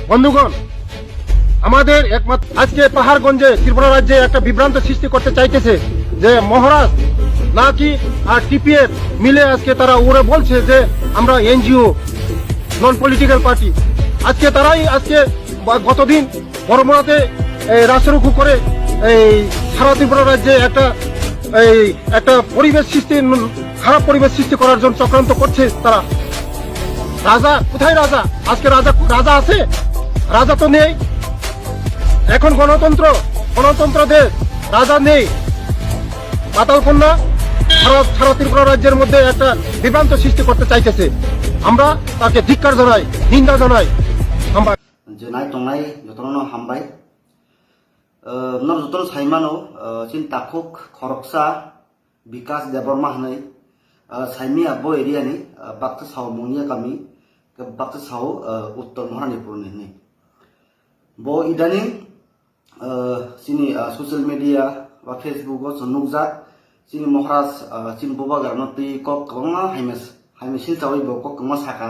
বন্ধুগণ, আমাদের একমাত্র আজকে পাহাড়গঞ্জে ত্রিপুরা রাজ্যে একটা বিভ্রান্ত সৃষ্টি করতে চাইতেছে যে মহারাজ নাকি আর টিপিএফ মিলে আজকে তারা ওরা বলছে যে আমরা এনজিও নন পলিটিক্যাল পার্টি। আজকে তারাই আজকে গতদিন বড়মরাতে রাস্তারুখু করে এই সারা ত্রিপুরা রাজ্যে একটা পরিবেশ সৃষ্টি, খারাপ পরিবেশ সৃষ্টি করার জন্য চক্রান্ত করছে তারা। রাজা কোথায়? রাজা আজকে রাজা আছে? রাজা তো নেই। এখন গণতন্ত্র দেশ, রাজা নেই। পাতাল কন্যা সারা ত্রিপুরা রাজ্যের মধ্যে একটা বিভ্রান্ত সৃষ্টি করতে চাইতেছে। আমরা তাকে ধিক্কার জানাই, নিন্দা জানাই। জনাই টংনাই যতন হামবাই নর যতন সাইমানো চিন তাকুক খরকসা বিকাশ দেববর্মা হनै সাইমি আব্বো এরিয়ানি বাক্তা সাও মনিয়া গামি বাক্তা সাও উত্তর মহারানীপুর नि bo idani sini social media ba facebook o nukjak sini mohraj sini boba garno ti kok kongma haimesil tawai bo kok kongma saka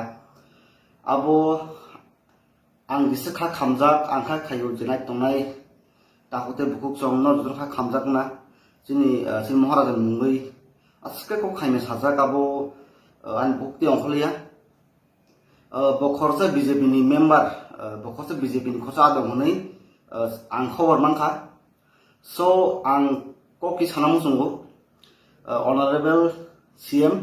abo ang bisa kha khamjak ang kha khayo jenai tongnai takote bukuk chong no jodon kha khamjak na sini mohraj mungoi aske kok khaime sajak abo an bukti ongkholiya bo khorsa bjp ni member bokose BJP ni khosa adong honai ang khobor mankha so ang koki sanamu sungo honorable CM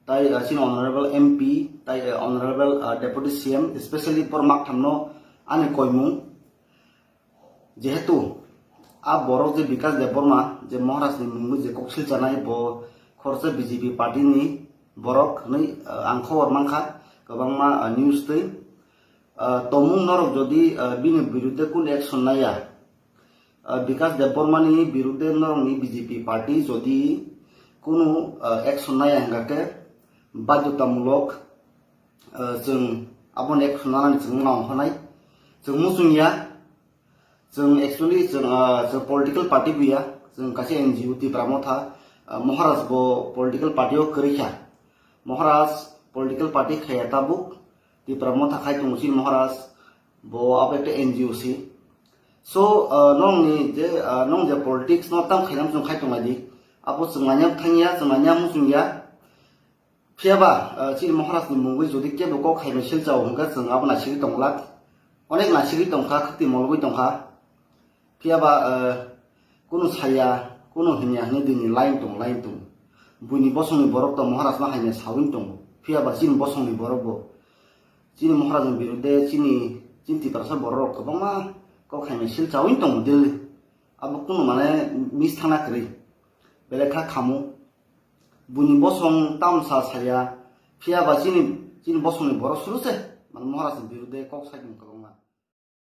tai sin honorable MP tai honorable deputy CM especially pormak thamno ani koimu jehetu a borok je bikas deborma je mohraj ni mungu je koksil janai bo khorsa BJP party ni borok nei ang khobor mankha gobangma news tei তমুং নরক যদি বিনি বিরুদ্ধে কোন action Naiya বিকাশ দেববর্মানি বিরুদ্ধে নরকনি BJP party যদি কোনো action Naiya হেঙ্গাকে বাধ্যতামূলক जों আবন অ্যাকশন লানাनै जों मावहोनाय जों मुसुंगिया जों एक्चुअली जों पलिटिकल पार्टी गैया जों गासै एनजिओ तिब्रामो था महाराज बो पलिटिकल पार्टीयाव करिखा महाराज पलिटिकल पार्टी खायाताबुक तिब्रामो थाखाय दंसिन महाराज bo abekte NGO si so nong je politics no tam khainam jong khai tongadi abo jonganya thangya jonganya musungya phiaba chil maharaj ni mungui jodi ke boko khaime sil jaw hongga jong abo na sigi tongla onek na sigi tongkha khati molgoi tongkha phiaba kono saya kono hinya ni dini line tong buini bosongni borok to maharaj na haine sawin tong phiaba chin bosongni borok bo chini mohraj biruddhe chini tiprasa borok kobangma kok khaime sil chawin tong dil abo kuno mane mis thana kri belekha khamu buni bosong tamsa saya phia ba chini bosong ni borok suruse man mohraj biruddhe kok saidum kobangma